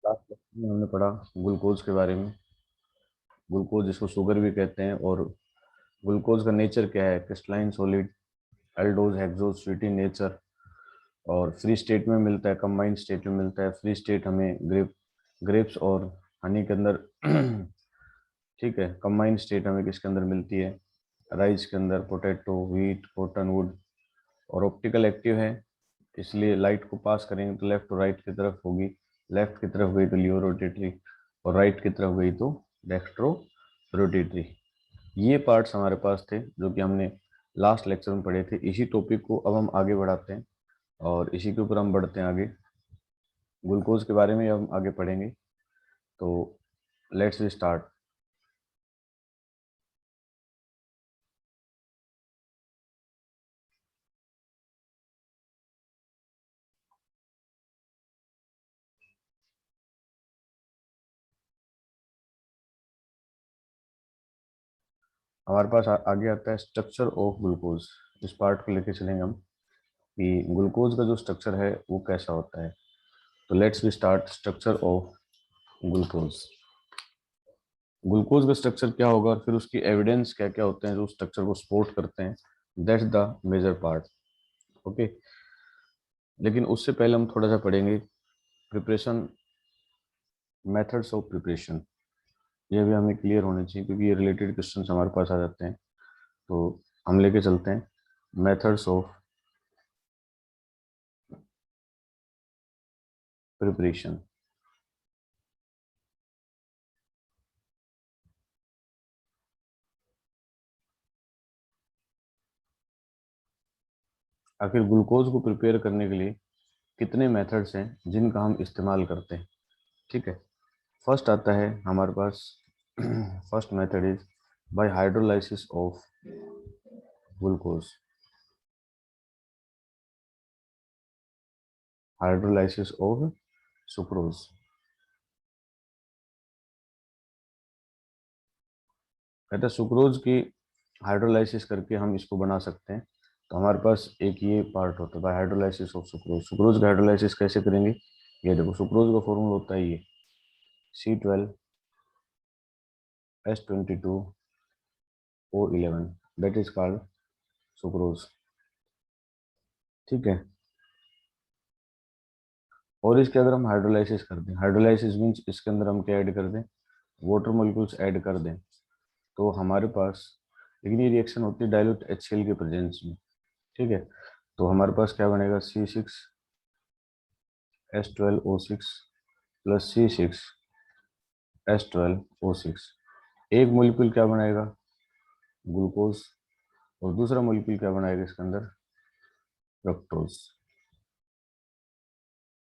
Last lecture में हमने पढ़ा ग्लूकोज के बारे में। ग्लूकोज जिसको शुगर भी कहते हैं, और ग्लूकोज का नेचर क्या है, crystalline solid, aldose hexose sweet in nature, और फ्री स्टेट में मिलता है, कंबाइंड स्टेट में मिलता है। फ्री स्टेट हमें ग्रेप्स और हनी के अंदर ठीक है। कंबाइंड स्टेट हमें किसके अंदर मिलती है, राइस के अंदर, पोटैटो, व्हीट, कॉटन वुड। और ऑप्टिकल एक्टिव है, इसलिए लाइट को पास करेंगे तो लेफ्ट और राइट की तरफ होगी। लेफ्ट की तरफ गई तो लियो रोटेटरी, और राइट की तरफ गई तो डेक्स्ट्रो रोटेटरी। ये पार्ट्स हमारे पास थे जो कि हमने लास्ट लेक्चर में पढ़े थे। इसी टॉपिक को अब हम आगे बढ़ाते हैं और इसी के ऊपर हम बढ़ते हैं आगे। ग्लूकोज के बारे में हम आगे पढ़ेंगे, तो लेट्स वी स्टार्ट। हमारे पास आगे आता है स्ट्रक्चर ऑफ ग्लूकोज। इस पार्ट को लेके चलेंगे हम कि ग्लूकोज का जो स्ट्रक्चर है वो कैसा होता है। तो let's we start structure of glucose. Glucose का स्ट्रक्चर क्या होगा और फिर उसकी एविडेंस क्या क्या होते हैं जो स्ट्रक्चर को सपोर्ट करते हैं, that's the major part. Okay, लेकिन उससे पहले हम थोड़ा सा पढ़ेंगे प्रिपरेशन, मेथड्स ऑफ प्रिपरेशन। ये भी हमें क्लियर होने चाहिए क्योंकि ये रिलेटेड क्वेश्चन हमारे पास आ जाते हैं। तो हम लेके चलते हैं मेथड्स ऑफ प्रिपरेशन। आखिर ग्लूकोज को प्रिपेयर करने के लिए कितने मेथड्स हैं जिनका हम इस्तेमाल करते हैं। ठीक है, फर्स्ट आता है हमारे पास first method is by hydrolysis of glucose. Hydrolysis of sucrose. कहते हैं सुक्रोज की हाइड्रोलाइसिस करके हम इसको बना सकते हैं। तो हमारे पास एक ये पार्ट होता है bye hydrolysis of sucrose. Sucrose का हाइड्रोलाइसिस कैसे करेंगे, ये देखो सुक्रोज का फॉर्मूला होता है ये C12H22O11, that is called sucrose. ठीक है, और इसके अगर हम हाइड्रोलाइसिस कर दें, हाइड्रोलाइसिस मीन्स इसके अंदर हम क्या ऐड कर दें, वाटर मॉलिक्यूल्स ऐड कर दें, तो हमारे पास, लेकिन ये रिएक्शन होती है डाइल्यूट HCl के प्रेजेंस में। ठीक है, तो हमारे पास क्या बनेगा, C6H12O6 प्लस C6H12O6। एक मोलिक्यूल क्या बनाएगा, ग्लूकोज, और दूसरा मोलिक्यूल क्या बनाएगा इसके अंदर, फ्रक्टोज।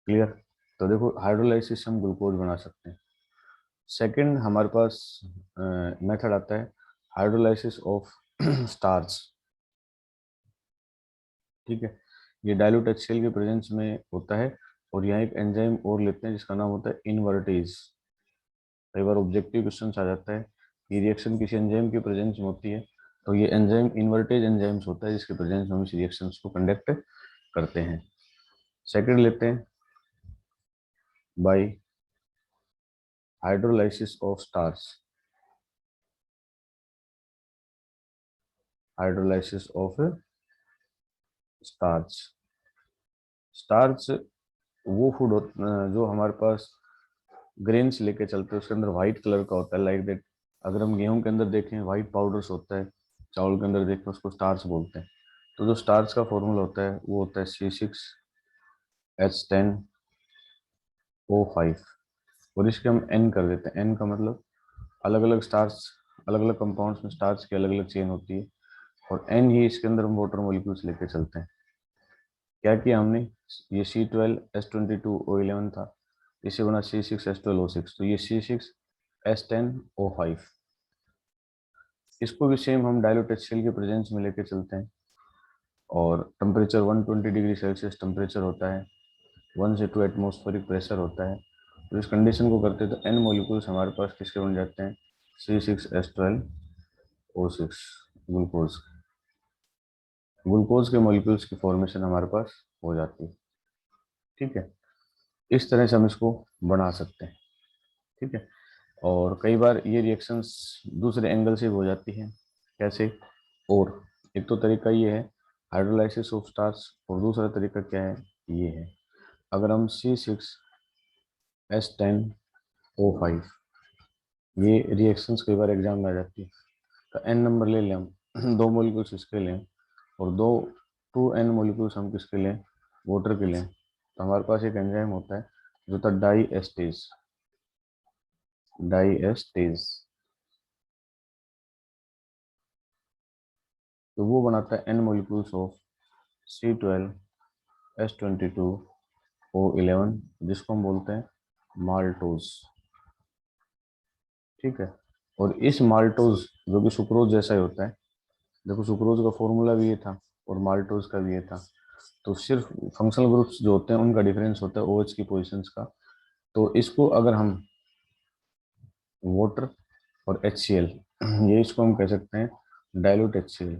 क्लियर। तो देखो हाइड्रोलाइसिस से हम ग्लूकोज बना सकते हैं। सेकंड हमारे पास मेथड आता है हाइड्रोलाइसिस ऑफ स्टार्च। ठीक है, ये डाइल्यूट HCl के प्रेजेंस में होता है, और यहाँ एक एंजाइम और लेते हैं जिसका नाम होता है इनवर्टेज। कई बार ऑब्जेक्टिव क्वेश्चन आ जाता है कि रिएक्शन किसी एंजाइम के प्रेजेंस में होती है, तो ये एंजाइम इन्वर्टेज एंजाइम्स होता है जिसके प्रेजेंस में हम इस रिएक्शंस को कंडक्ट करते हैं। सेकंड लेते हैं bye hydrolysis of starch. Hydrolysis of starch. Starch वो फूड जो हमारे पास ग्रेन्स लेके चलते हैं, उसके अंदर व्हाइट कलर का होता है, लाइक दैट। अगर हम गेहूं के अंदर देखें व्हाइट पाउडर्स होता है, चावल के अंदर देखें उसको स्टार्च बोलते हैं। तो जो स्टार्च का फॉर्मूला होता है वो होता है C6H10O5, और इसके हम N कर देते हैं। N का मतलब अलग अलग स्टार्च, अलग अलग कंपाउंड्स में स्टार्च की अलग अलग चेन होती है, और N ही इसके अंदर हम वाटर मॉलिक्यूल्स लेके चलते हैं। क्या किया हमने, ये C12H22O11 था, इसे बना C6H12O6, तो ये C6H10O5। इसको भी सेम हम डाइल्यूट HCl के प्रेजेंस में लेके चलते हैं, और टेम्परेचर 120 डिग्री सेल्सियस टेम्परेचर होता है, 1 से 2 एटमॉस्फेरिक प्रेशर होता है। तो इस कंडीशन को करते तो N मॉलिक्यूल्स हमारे पास किसके बन जाते हैं, C6H12O6, ग्लूकोज। ग्लूकोज के मॉलिक्यूल्स की फॉर्मेशन हमारे पास हो जाती है। ठीक है, इस तरह से हम इसको बना सकते हैं। ठीक है। और कई बार ये रिएक्शंस दूसरे एंगल से भी हो जाती हैं। कैसे? और एक तो तरीका ये है हाइड्रोलाइसिस ऑफ स्टार्च, और दूसरा तरीका क्या है, ये है अगर हम C6H10O5, ये रिएक्शंस कई बार एग्जाम में आ जाती है, तो एन नंबर ले लें हम दो मोलिक्यूल्स इसके लें और दो 2n मोलिक्यूल्स हम किसके लें, वाटर के लें, तो हमारे पास एक एंजाइम होता है जो होता है डाई एस्टेज। तो वो बनाता है n मोलिक्यूल्स ऑफ C12H22O11, जिसको हम बोलते हैं माल्टोज। ठीक है। और इस माल्टोज जो कि सुक्रोज जैसा ही होता है, देखो सुक्रोज का फॉर्मूला भी ये था और माल्टोज का भी ये था, तो सिर्फ फंक्शनल ग्रुप्स जो होते हैं उनका डिफरेंस होता है OH की पोजीशंस का। तो इसको अगर हम वाटर और HCl, ये इसको हम कह सकते हैं डाइल्यूट HCl,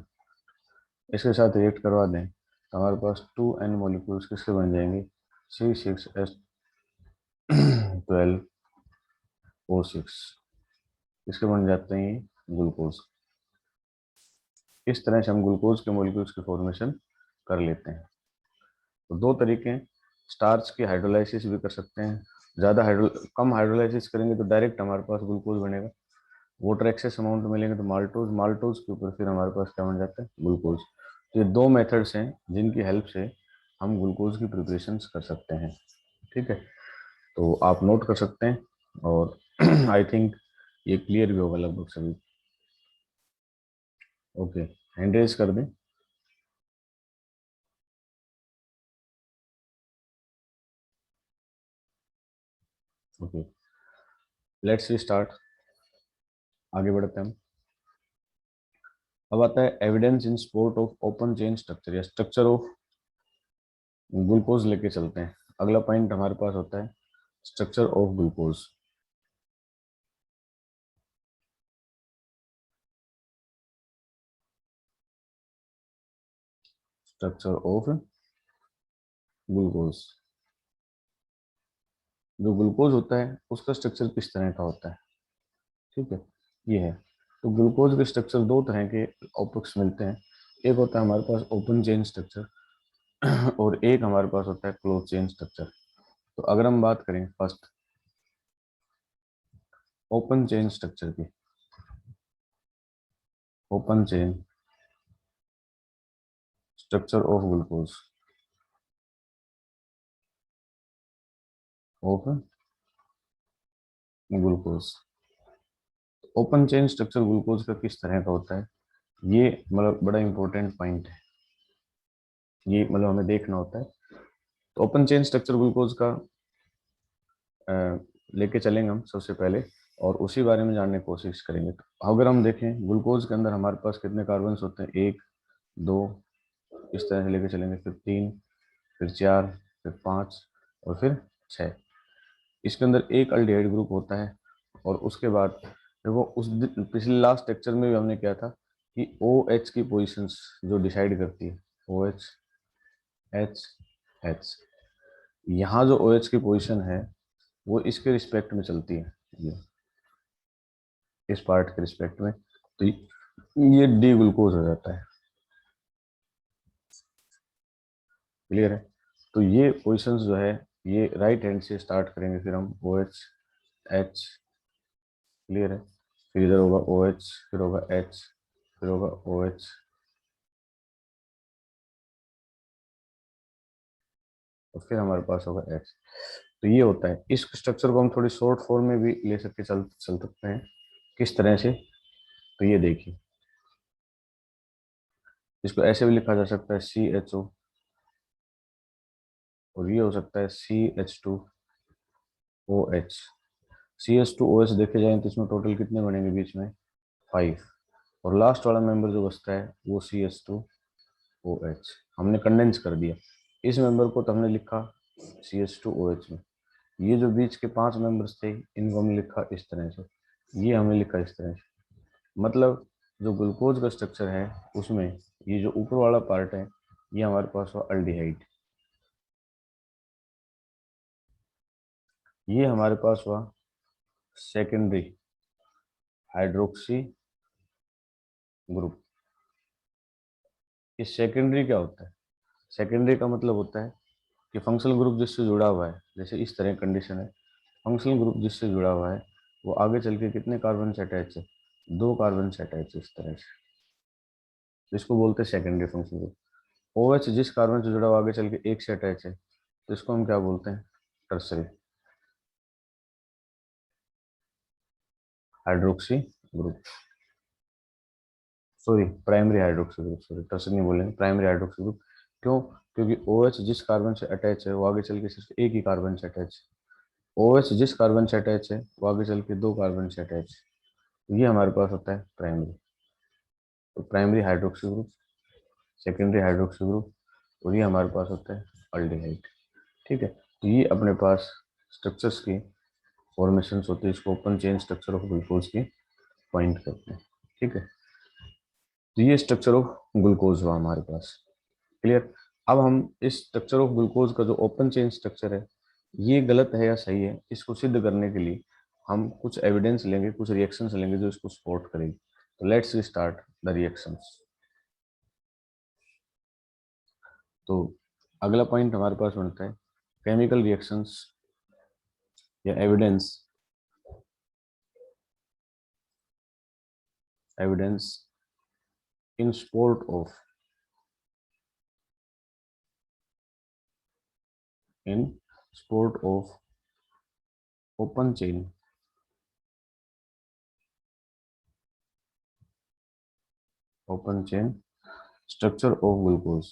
इसके साथ रिएक्ट करवा दें तो हमारे पास 2n मॉलिक्यूल्स किसके बन जाएंगे, C6H12O6, इसके बन जाते हैं ये ग्लूकोज। इस तरह से हम ग्लूकोज के मॉलिक्यूल्स की फॉर्मेशन कर लेते हैं। तो दो तरीके हैं, स्टार्च की हाइड्रोलाइसिस भी कर सकते हैं, कम हाइड्रोलाइसिस करेंगे तो डायरेक्ट हमारे पास ग्लूकोज बनेगा, वाटर एक्सेस अमाउंट मिलेंगे तो माल्टोज, माल्टोज के ऊपर फिर हमारे पास क्या बन जाता है, ग्लूकोज। तो ये दो मेथड्स हैं जिनकी हेल्प से हम ग्लूकोज की प्रिपरेशन कर सकते हैं। ठीक है। तो आप नोट कर सकते हैं और आई थिंक ये क्लियर भी होगा लगभग सभी। ओके, हैंड रेज कर दें। ओके, लेट्स स्टार्ट, आगे बढ़ते हैं हम। अब आता है evidence in support of open chain structure या स्ट्रक्चर ऑफ ग्लूकोज लेके चलते हैं। अगला पॉइंट हमारे पास होता है structure of glucose. Structure of glucose, जो ग्लूकोज होता है उसका स्ट्रक्चर किस तरह का होता है। ठीक है, ये है। तो ग्लूकोज के स्ट्रक्चर दो तरह के ऑप्टिक्स मिलते हैं, एक होता है हमारे पास ओपन चेन स्ट्रक्चर और एक हमारे पास होता है क्लोज चेन स्ट्रक्चर। तो अगर हम बात करें फर्स्ट ओपन चेन स्ट्रक्चर की, open chain structure of glucose, of glucose. Open chain structure glucose का किस तरह का होता है, ये मतलब बड़ा इंपॉर्टेंट पॉइंट है, ये मतलब हमें देखना होता है। तो ओपन चेन स्ट्रक्चर ग्लूकोज का लेके चलेंगे हम सबसे पहले और उसी बारे में जानने की कोशिश करेंगे। तो अगर हम देखें ग्लूकोज के अंदर हमारे पास कितने कार्बन्स होते हैं, एक, दो, इस तरह से लेके चलेंगे, फिर तीन, फिर चार, फिर पाँच और फिर छः। इसके अंदर एक अल्डिहाइड ग्रुप होता है और उसके बाद देखो पिछले लास्ट लेक्चर में भी हमने क्या था कि ओ एच की पोजिशंस जो डिसाइड करती है, ओ एच, एच, एच, यहाँ जो ओ एच की पोजिशन है वो इसके रिस्पेक्ट में चलती है, ये इस पार्ट के रिस्पेक्ट में, तो ये डी ग्लूकोज हो जाता है। क्लियर है? तो ये पोजिशंस जो है ये राइट हैंड से स्टार्ट करेंगे, फिर हम ओ एच, एच, क्लियर है, फिर इधर होगा ओ एच, फिर होगा एच, फिर होगा ओ एच, और फिर हमारे पास होगा एच। तो ये होता है। इस स्ट्रक्चर को हम थोड़ी शॉर्ट फॉर्म में भी ले सकते चल चल सकते हैं, किस तरह से, तो ये देखिए, इसको ऐसे भी लिखा जा सकता है CHO, और ये हो सकता है CH2OH। CH2OH देखे जाए तो इसमें टोटल कितने बनेंगे बीच में, 5, और लास्ट वाला मेंबर जो बचता है वो CH2OH। हमने कंडेंस कर दिया इस मेंबर को, तो हमने लिखा CH2OH में। ये जो बीच के 5 मेंबर्स थे इनको हमने लिखा इस तरह से, ये हमने लिखा इस तरह से। मतलब जो ग्लूकोज का स्ट्रक्चर है उसमें ये जो ऊपर वाला पार्ट है ये हमारे पास हुआ अल्डिहाइड, ये हमारे पास हुआ सेकेंडरी हाइड्रोक्सी ग्रुप। ये सेकेंडरी क्या होता है? सेकेंडरी का मतलब होता है कि फंक्शनल ग्रुप जिससे जुड़ा हुआ है, जैसे इस तरह कंडीशन है, फंक्शनल ग्रुप जिससे जुड़ा हुआ है वो आगे चल के कितने कार्बन से अटैच है? 2 कार्बन से अटैच है, इस तरह से। इसको बोलते हैं सेकेंडरी फंक्शनल ग्रुप। OH जिस कार्बन से जुड़ा हुआ आगे चल के 1 से अटैच है, तो इसको हम क्या बोलते हैं? Tertiary hydroxy group. Sorry, primary hydroxy group, sorry tertiary नहीं बोलेंगे, प्राइमरी हाइड्रोक्सी ग्रुप। क्यों? क्योंकि OH जिस कार्बन से अटैच है वो आगे चल के सिर्फ एक ही कार्बन से अटैच है। OH जिस कार्बन से अटैच है वो आगे चल के 2 कार्बन से अटैच है। ये हमारे पास होता है प्राइमरी। तो primary hydroxy group, secondary hydroxy group, और ये हमारे पास होता है अल्डिहाइड। ठीक है, तो ये अपने पास स्ट्रक्चर्स की फॉर्मेशन होती है, इसको open chain structure of glucose की पॉइंट करते हैं। ठीक है, तो ये स्ट्रक्चर ऑफ ग्लूकोज हुआ हमारे पास। क्लियर? अब हम इस स्ट्रक्चर ऑफ ग्लूकोज का जो ओपन चेन स्ट्रक्चर है, ये गलत है या सही है, इसको सिद्ध करने के लिए हम कुछ एविडेंस लेंगे, कुछ रिएक्शंस लेंगे जो इसको सपोर्ट करेगी। तो लेट्स स्टार्ट द रिएक्शंस। तो अगला पॉइंट हमारे पास बनता है केमिकल रिएक्शंस या evidence, evidence in support of, in support of open chain, open chain structure of glucose.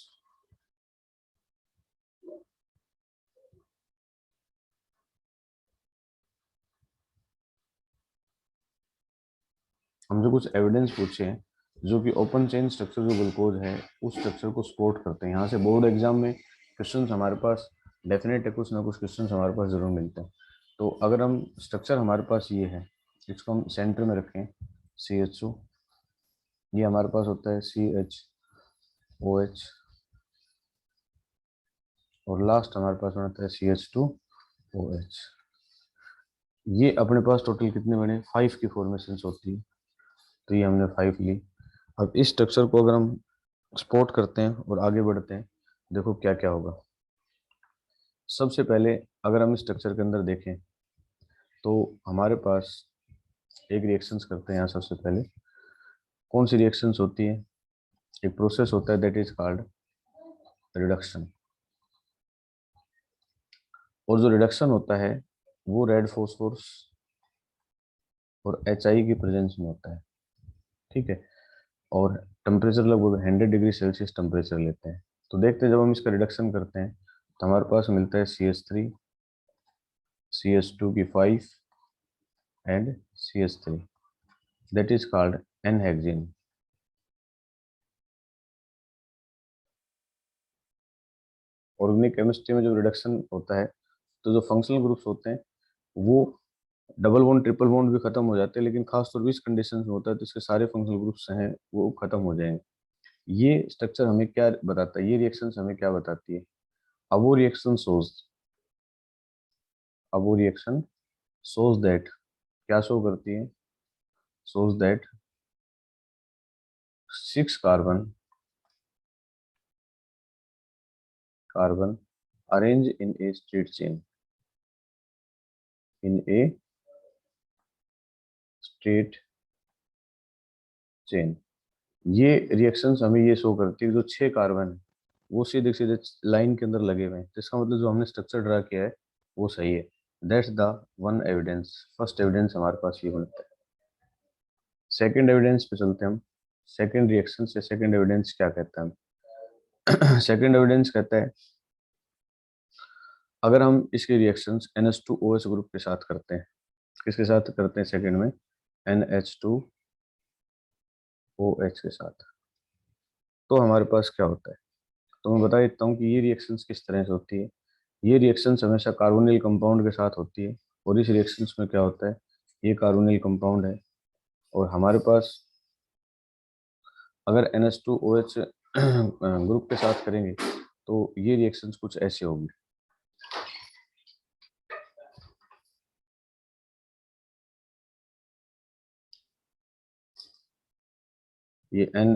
हमसे कुछ एविडेंस पूछे हैं जो कि ओपन चेन स्ट्रक्चर जो ग्लूकोज है उस स्ट्रक्चर को सपोर्ट करते हैं। यहाँ से बोर्ड एग्जाम में क्वेश्चंस हमारे पास डेफिनेट है, कुछ ना कुछ क्वेश्चंस हमारे पास जरूर मिलते हैं। तो अगर हम स्ट्रक्चर हमारे पास ये है, इसको हम सेंटर में रखें, CHO, ये हमारे पास होता है CHOH, और लास्ट हमारे पास बनता है CH2OH। ये अपने पास टोटल कितने बने? 5 की फॉर्मेशन होती है, तो ये हमने 5 ली। अब इस स्ट्रक्चर को अगर हम सपोर्ट करते हैं और आगे बढ़ते हैं, देखो क्या क्या होगा। सबसे पहले अगर हम इस स्ट्रक्चर के अंदर देखें तो हमारे पास एक रिएक्शंस करते हैं। यहाँ सबसे पहले कौन सी रिएक्शंस होती है? एक प्रोसेस होता है दैट इज कॉल्ड रिडक्शन। और जो रिडक्शन होता है वो रेड फॉस्फोरस और HI की प्रेजेंस में होता है। ठीक है, और टेम्परेचर लगभग 100 डिग्री सेल्सियस टेम्परेचर लेते हैं। तो देखते हैं जब हम इसका रिडक्शन करते हैं तो हमारे पास मिलता है CH3, CH2 की 5 and CH3, that is called N hexane. Organic chemistry में जब रिडक्शन होता है तो जो फंक्शनल ग्रुप्स होते हैं वो डबल बॉन्ड ट्रिपल बॉन्ड भी खत्म हो जाते हैं, लेकिन खासतौर पर इस कंडीशन में होता है तो इसके सारे फंक्शनल ग्रुप्स हैं वो खत्म हो जाएंगे। ये स्ट्रक्चर हमें क्या बताता है? ये रिएक्शन हमें क्या बताती है? अब वो रिएक्शन शोज, अब वो रिएक्शन शोज दैट, क्या शो करती है? Shows that 6 carbon, carbon arrange in a straight chain, in a straight chain. ये रिएक्शंस हमें ये शो करती है जो 6 कार्बन है वो सीधे सीधे लाइन के अंदर लगे हुए हैं, तो इसका मतलब जो हमने स्ट्रक्चर ड्रा किया है वो सही है। That's the one evidence. First evidence हमारे पास ये बनता है। सेकंड एविडेंस पे चलते हैं हम। सेकंड रिएक्शन से सेकंड एविडेंस क्या कहता है? सेकंड एविडेंस कहता है अगर हम इसके रिएक्शंस NH2OH ग्रुप के साथ करते हैं, किसके साथ करते हैं सेकंड में? NH2OH के साथ, तो हमारे पास क्या होता है? तो मैं बता देता हूँ कि ये रिएक्शंस किस तरह से होती है। ये रिएक्शंस हमेशा कार्बोनिल कंपाउंड के साथ होती है, और इस रिएक्शंस में क्या होता है? ये कार्बोनिल कंपाउंड है, और हमारे पास अगर NH2OH ग्रुप के साथ करेंगे तो ये रिएक्शंस कुछ ऐसे होगी। ये N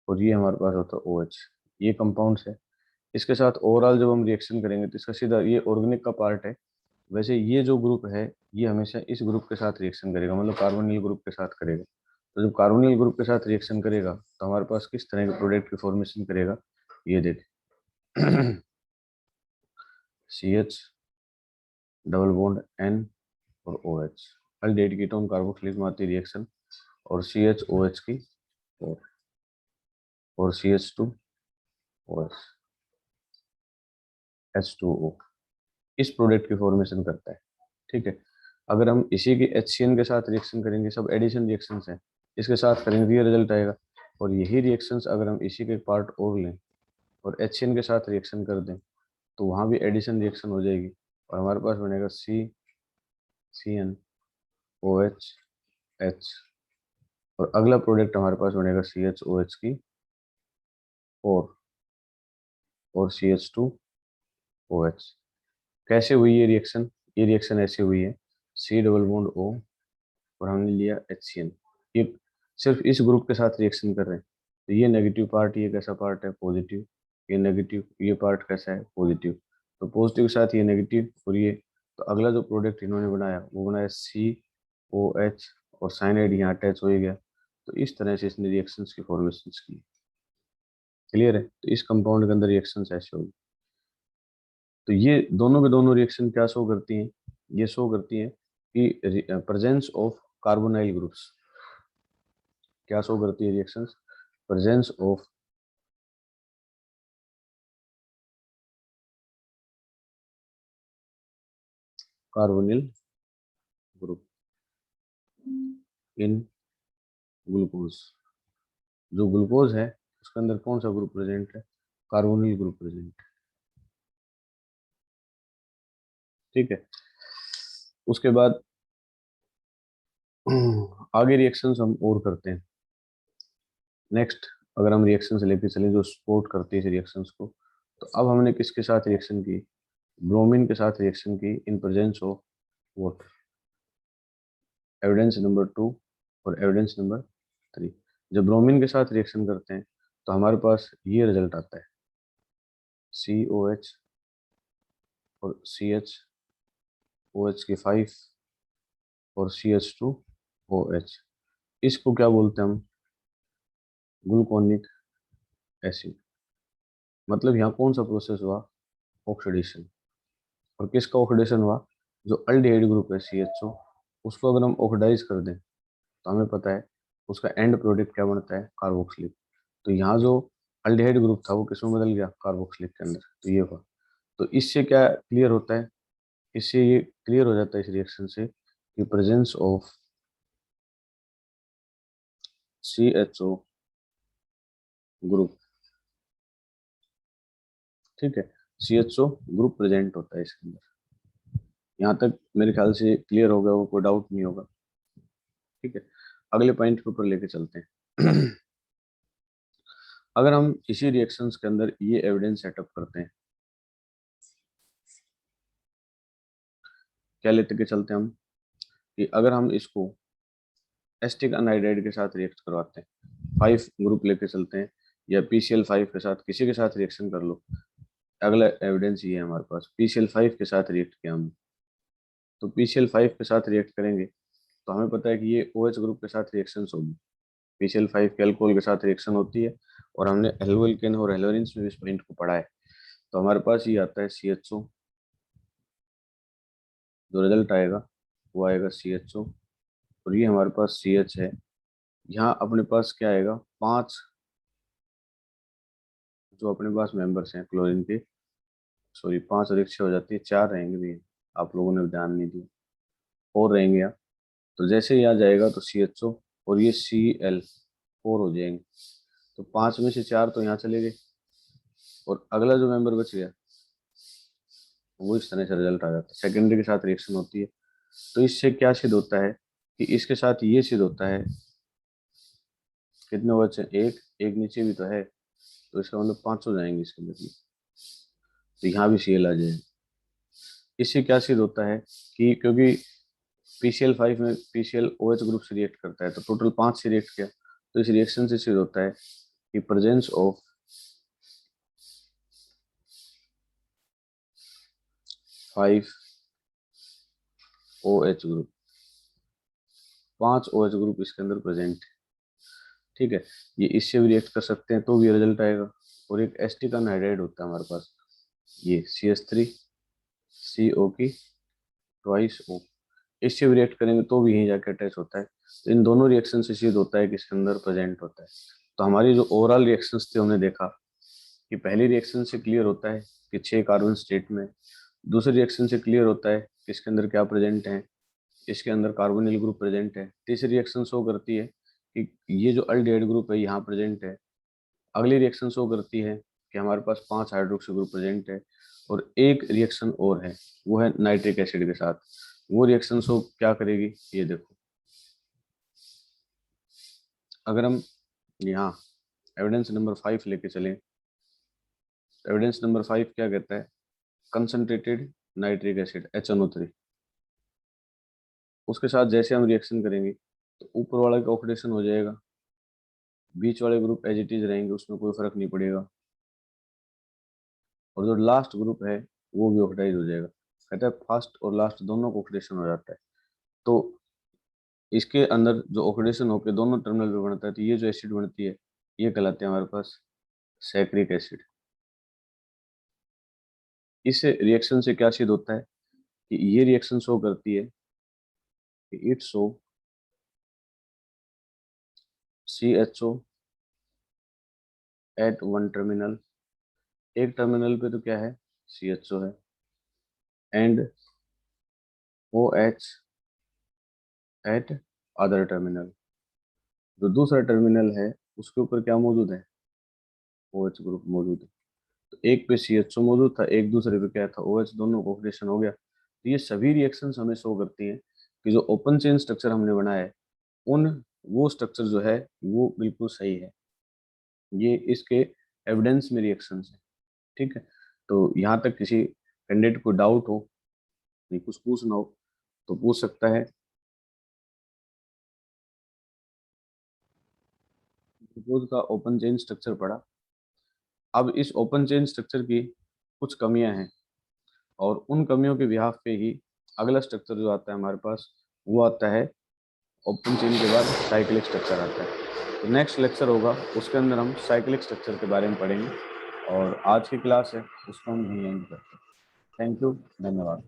और ये हमारे पास होता है OH। ये कंपाउंड्स है। इसके साथ ओवरऑल जब हम रिएक्शन करेंगे तो इसका सीधा ये ऑर्गेनिक का पार्ट है। वैसे ये जो ग्रुप है ये हमेशा इस ग्रुप के साथ रिएक्शन करेगा, मतलब कार्बोनिल ग्रुप के साथ करेगा। तो जब कार्बोनिल ग्रुप के साथ रिएक्शन करेगा तो हमारे पास किस तरह के प्रोडक्ट की फॉर्मेशन करेगा, ये देखें। CH डबल बॉन्ड N और OH, अल्डिहाइड कीटोन कार्बोक्सिलिक में आती रिएक्शन, और CHOH की और CH2OH H2O इस प्रोडक्ट की फॉर्मेशन करता है। ठीक है। अगर हम इसी के HCN के साथ रिएक्शन करेंगे, सब एडिशन रिएक्शंस हैं, इसके साथ करेंगे तो ये रिजल्ट आएगा। और यही रिएक्शंस अगर हम इसी के पार्ट और लें और HCN के साथ रिएक्शन कर दें तो वहाँ भी एडिशन रिएक्शन हो जाएगी और हमारे पास बनेगा CCNOH H, और अगला प्रोडक्ट हमारे पास बनेगा CHOH की और CH2OH। कैसे हुई ये रिएक्शन? ये रिएक्शन ऐसे हुई है, C डबल बॉन्ड O और हमने लिया HCN। ये सिर्फ इस ग्रुप के साथ रिएक्शन कर रहे हैं, तो ये नेगेटिव पार्ट, ये कैसा पार्ट है? पॉजिटिव। ये नेगेटिव, ये पार्ट कैसा है? पॉजिटिव। तो पॉजिटिव के साथ ये नेगेटिव और ये, तो अगला जो प्रोडक्ट इन्होंने बनाया वो बनाया COH और साइनाइड यहाँ अटैच हो ही गया। तो इस तरह से इसने रिएक्शंस की फॉर्मेशन की। क्लियर है? तो इस कंपाउंड के अंदर रिएक्शंस ऐसे होगी। तो ये दोनों के दोनों रिएक्शन क्या शो करती हैं? ये शो करती हैं कि प्रेजेंस ऑफ कार्बोनाइल ग्रुप्स। क्या शो करती है reactions? Presence of carbonyl group in glucose. जो ग्लूकोज है उसके अंदर कौन सा ग्रुप प्रेजेंट है? कार्बोनिल ग्रुप प्रेजेंट है। ठीक है। उसके बाद आगे रिएक्शंस हम और करते हैं। नेक्स्ट, अगर हम रिएक्शन से लेके चलें जो सपोर्ट करती है इस रिएक्शंस को, तो अब हमने किसके साथ रिएक्शन की? ब्रोमीन के साथ रिएक्शन की in presence of water. Evidence number 2 और एविडेंस नंबर 3। जब ब्रोमीन के साथ रिएक्शन करते हैं तो हमारे पास ये रिजल्ट आता है, COH और CHOH की 5 और CH2OH। इसको क्या बोलते हैं हम? Gluconic acid. मतलब यहाँ कौन सा प्रोसेस हुआ? ऑक्सीडेशन। और किसका ऑक्सीडेशन हुआ? जो अल्डिहाइड ग्रुप है CHO, उसको अगर हम ऑक्सीडाइज कर दें तो हमें पता है उसका एंड प्रोडक्ट क्या बनता है? कार्बोक्सिलिक। तो यहाँ जो अल्डिहाइड ग्रुप था वो किसमें बदल गया? कार्बोक्सिलिक के अंदर। तो ये हुआ। तो इससे क्या क्लियर होता है? इससे ये क्लियर हो जाता है इस रिएक्शन से कि प्रेजेंस ऑफ CHO ग्रुप, ठीक है, CHO ग्रुप प्रेजेंट होता है इसके अंदर। यहाँ तक मेरे ख्याल से क्लियर हो गया, वो कोई डाउट नहीं होगा। ठीक है। अगले पॉइंट के ऊपर लेके चलते हैं। अगर हम इसी रिएक्शंस के अंदर ये एविडेंस सेटअप करते हैं, क्या लेते के चलते हैं हम, कि अगर हम इसको एस्टिक अनाइडाइड के साथ रिएक्ट करवाते हैं, 5 ग्रुप लेके चलते हैं, या PCl5 के साथ किसी के साथ रिएक्शन कर लो। अगला एविडेंस ये है हमारे पास, PCl5 के साथ रिएक्ट किया हमने, तो PCl5 के साथ रिएक्ट करेंगे तो हमें पता है कि ये OH ग्रुप के साथ रिएक्शन होगी। PCl5 के अल्कोहल के साथ रिएक्शन होती है, और हमने हेलोल्केन और हेलोरिन्स में इस पॉइंट को पढ़ा है। तो हमारे पास ये आता है CHO, जो रिजल्ट आएगा वो आएगा CHO, और ये हमारे पास CH है। यहाँ अपने पास क्या आएगा? 5 जो अपने पास मेंबर्स हैं क्लोरीन के, सॉरी 5 और 1 6 हो जाती है, 4 रहेंगे भी, आप लोगों ने ध्यान नहीं दिया, और रहेंगे यहाँ। तो जैसे ही आ जाएगा तो CHO और ये Cl4 हो जाएंगे। तो 5 में से 4 तो यहाँ चले गए, और अगला जो मेंबर बच गया वो इस तरह से रिजल्ट आ जाता है। सेकेंडरी के साथ रिएक्शन होती है, तो इससे क्या सिद्ध होता है कि इसके साथ ये सिद्ध होता है, कितने बचे? एक एक नीचे भी तो है, तो इसका मतलब 5 हो जाएंगे इसके अंदर भी। तो यहाँ भी Cl आ जाएगा। इससे क्या सिद्ध होता है कि क्योंकि PCl5 में PCl OH ग्रुप से रिएक्ट करता है, तो टोटल 5 से रिएक्ट किया, तो इस रिएक्शन से सिद्ध होता है कि presence of 5 OH group, 5 OH group इसके अंदर प्रेजेंट है। ठीक है, ये इससे भी रिएक्ट कर सकते हैं तो भी रिजल्ट आएगा। और एक एस्टिक अनहाइड्राइड होता है हमारे पास, ये CH3 CO की ट्वाइस O, इससे भी रिएक्ट करेंगे तो भी यहीं जाके अटैच होता है। तो इन दोनों रिएक्शन से सिद्ध होता है कि इसके अंदर प्रेजेंट होता है। तो हमारी जो ओवरऑल रिएक्शंस थे हमने देखा कि पहली रिएक्शन से क्लियर होता है कि 6 कार्बन स्टेट में, दूसरी रिएक्शन से क्लियर होता है कि इसके अंदर क्या प्रेजेंट है, इसके अंदर कार्बोनिल ग्रुप प्रेजेंट है। तीसरी रिएक्शन शो करती है कि ये जो अल्डिहाइड ग्रुप है यहाँ प्रेजेंट है। अगली रिएक्शन शो करती है कि हमारे पास 5 हाइड्रोक्सी ग्रुप प्रेजेंट है। और एक रिएक्शन और है, वो है नाइट्रिक एसिड के साथ। वो रिएक्शन शो क्या करेगी, ये देखो। अगर हम यहाँ एविडेंस नंबर 5 लेके चलें, एविडेंस नंबर 5 क्या कहता है, कंसंट्रेटेड नाइट्रिक एसिड HNO3, उसके साथ जैसे हम रिएक्शन करेंगे तो ऊपर वाला का ऑक्सीडेशन हो जाएगा, बीच वाले ग्रुप एज इट इज रहेंगे, उसमें कोई फर्क नहीं पड़ेगा। और जो लास्ट ग्रुप है वो भी ऑक्सीडाइज हो जाएगा। कहता है फर्स्ट और लास्ट दोनों को ऑक्सीडेशन हो जाता है। तो इसके अंदर जो ऑक्सीडेशन होकर दोनों टर्मिनल पे बनता है, तो ये जो एसिड बनती है ये कहलाते हैं हमारे पास सैक्रिक एसिड। इस रिएक्शन से क्या सिद्ध होता है कि ये रिएक्शन शो करती है कि it show CHO at one terminal, एक टर्मिनल पे तो क्या है CHO है, and OH at other terminal, जो दूसरा टर्मिनल है उसके ऊपर क्या मौजूद है, OH ग्रुप मौजूद है। तो एक पे CHO मौजूद था, एक दूसरे पे क्या था OH, दोनों को ऑक्सीडेशन हो गया। तो ये सभी रिएक्शंस हमें शो करती हैं कि जो ओपन चेन स्ट्रक्चर हमने बनाया है उन वो स्ट्रक्चर जो है वो बिल्कुल सही है। ये इसके एविडेंस में रिएक्शंस है। ठीक है, तो यहाँ तक किसी कैंडिडेट को डाउट हो, नहीं कुछ पूछना हो तो पूछ सकता है। ग्लूकोज का ओपन चेन स्ट्रक्चर पढ़ा। अब इस ओपन चेन स्ट्रक्चर की कुछ कमियां हैं और उन कमियों के बिहाफ पे ही अगला स्ट्रक्चर जो आता है हमारे पास वो आता है ओपन चेन के बाद साइक्लिक स्ट्रक्चर आता है। तो नेक्स्ट लेक्चर होगा उसके अंदर हम साइक्लिक स्ट्रक्चर के बारे में पढ़ेंगे और आज की क्लास है उसको हम यहीं एंड करते हैं। थैंक यू, धन्यवाद।